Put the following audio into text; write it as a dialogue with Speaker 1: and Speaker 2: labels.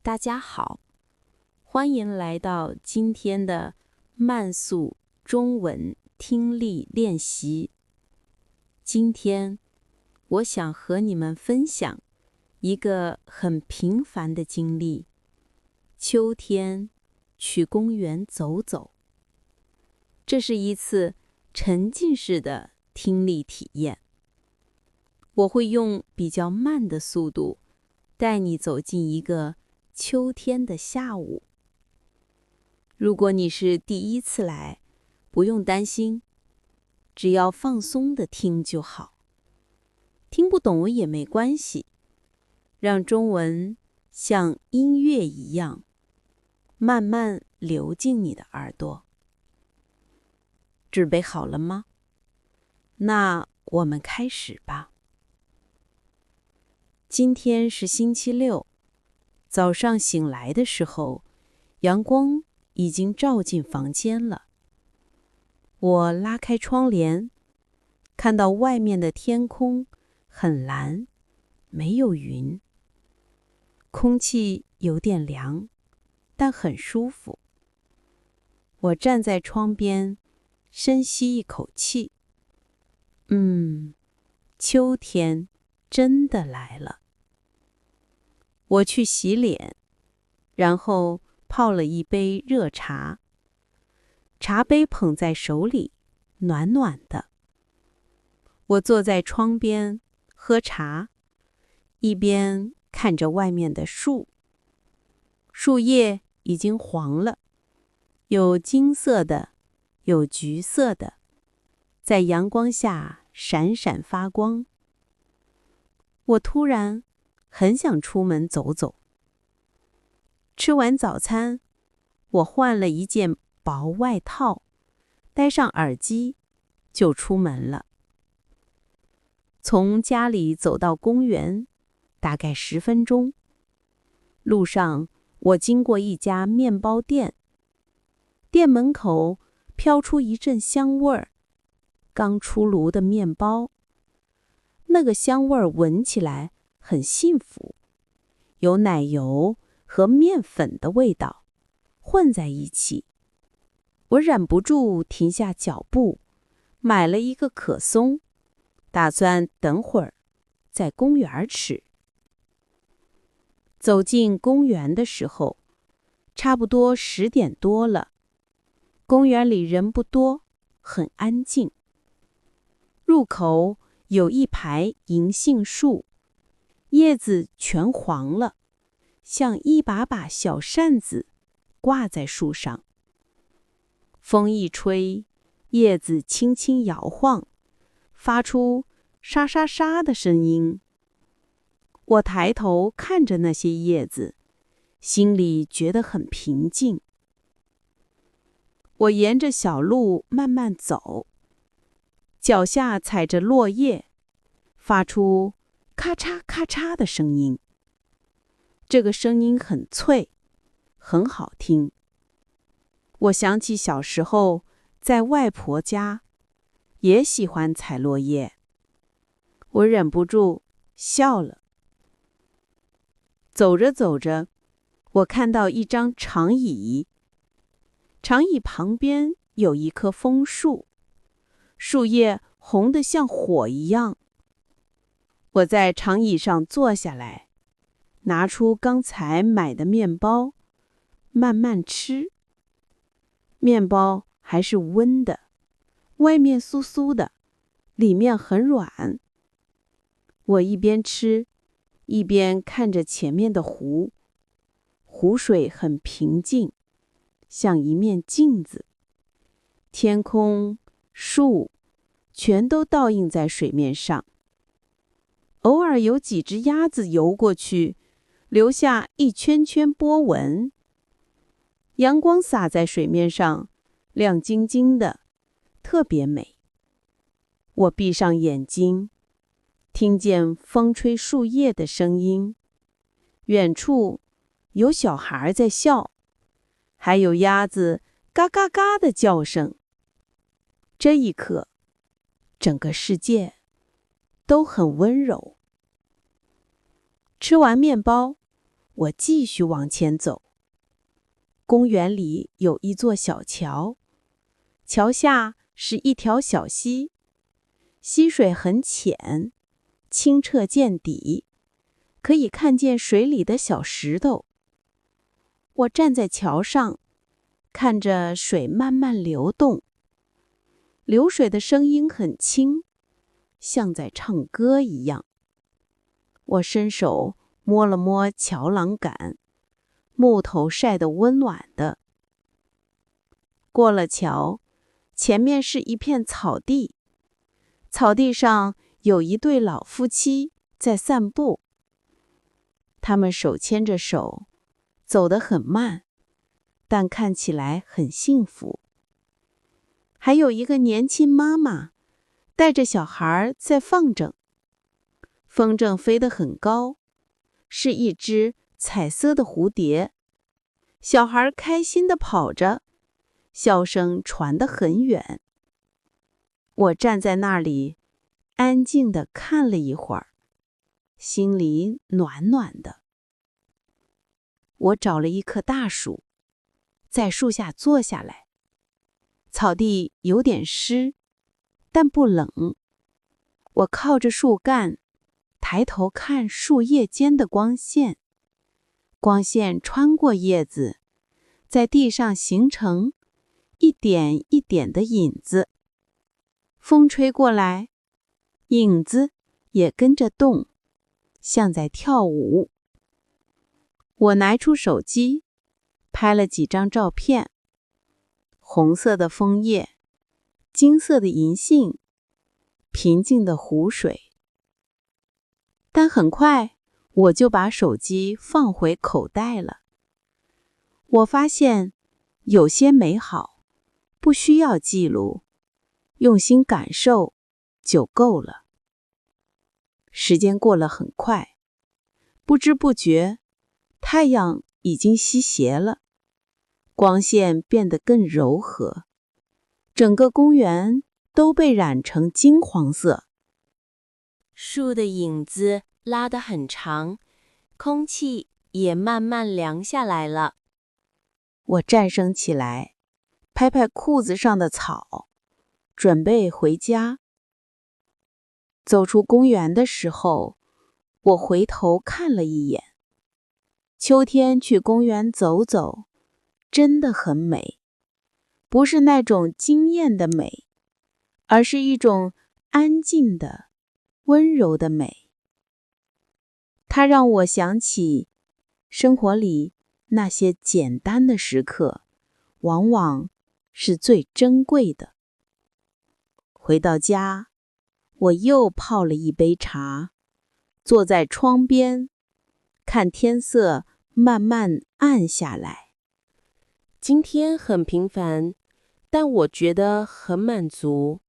Speaker 1: 大家好，欢迎来到今天的慢速中文听力练习。今天我想和你们分享一个很平凡的经历：秋天去公园走走。这是一次沉浸式的听力体验。我会用比较慢的速度带你走进一个秋天的下午。如果你是第一次来，不用担心，只要放松地听就好。听不懂也没关系，让中文像音乐一样，慢慢流进你的耳朵。准备好了吗？那我们开始吧。今天是星期六，早上醒来的时候，阳光已经照进房间了。我拉开窗帘，看到外面的天空很蓝，没有云。空气有点凉，但很舒服。我站在窗边，深吸一口气。秋天真的来了。我去洗脸，然后泡了一杯热茶。茶杯捧在手里，暖暖的。我坐在窗边喝茶，一边看着外面的树。树叶已经黄了，有金色的，有橘色的，在阳光下闪闪发光。我突然很想出门走走。吃完早餐，我换了一件薄外套，戴上耳机，就出门了。从家里走到公园，大概10分钟。路上，我经过一家面包店，店门口飘出一阵香味儿，刚出炉的面包。那个香味儿闻起来很幸福，有奶油和面粉的味道混在一起。我忍不住停下脚步，买了一个可颂，打算等会儿在公园吃。走进公园的时候，差不多10点多了。公园里人不多，很安静。入口有一排银杏树，叶子全黄了，像一把把小扇子挂在树上。风一吹，叶子轻轻摇晃，发出沙沙沙的声音。我抬头看着那些叶子，心里觉得很平静。我沿着小路慢慢走，脚下踩着落叶，发出咔嚓咔嚓的声音。这个声音很脆，很好听。我想起小时候在外婆家，也喜欢踩落叶。我忍不住笑了。走着走着，我看到一张长椅，长椅旁边有一棵枫树，树叶红得像火一样。我在长椅上坐下来，拿出刚才买的面包，慢慢吃。面包还是温的，外面酥酥的，里面很软。我一边吃，一边看着前面的湖，湖水很平静，像一面镜子。天空、树，全都倒映在水面上。偶尔有几只鸭子游过去，留下一圈圈波纹。阳光洒在水面上，亮晶晶的，特别美。我闭上眼睛，听见风吹树叶的声音，远处有小孩在笑，还有鸭子嘎嘎嘎的叫声。这一刻，整个世界都很温柔。吃完面包，我继续往前走。公园里有一座小桥，桥下是一条小溪，溪水很浅，清澈见底，可以看见水里的小石头。我站在桥上，看着水慢慢流动，流水的声音很轻，像在唱歌一样。我伸手摸了摸桥栏杆，木头晒得温暖的。过了桥，前面是一片草地，草地上有一对老夫妻在散步。他们手牵着手，走得很慢，但看起来很幸福。还有一个年轻妈妈带着小孩在放筝，风筝飞得很高，是一只彩色的蝴蝶。小孩开心地跑着，笑声传得很远。我站在那里，安静地看了一会儿，心里暖暖的。我找了一棵大树，在树下坐下来。草地有点湿，但不冷。我靠着树干，抬头看树叶间的光线，光线穿过叶子，在地上形成一点一点的影子。风吹过来，影子也跟着动，像在跳舞。我拿出手机，拍了几张照片。红色的枫叶，金色的银杏，平静的湖水。但很快，我就把手机放回口袋了。我发现，有些美好不需要记录，用心感受就够了。时间过了很快，不知不觉，太阳已经西斜了，光线变得更柔和，整个公园都被染成金黄色。
Speaker 2: 树的影子拉得很长，空气也慢慢凉下来了。
Speaker 1: 我站升起来，拍拍裤子上的草，准备回家。走出公园的时候，我回头看了一眼。秋天去公园走走，真的很美，不是那种惊艳的美，而是一种安静的、温柔的美。它让我想起生活里那些简单的时刻，往往是最珍贵的。回到家，我又泡了一杯茶，坐在窗边，看天色慢慢暗下来。
Speaker 2: 今天很平凡，但我觉得很满足。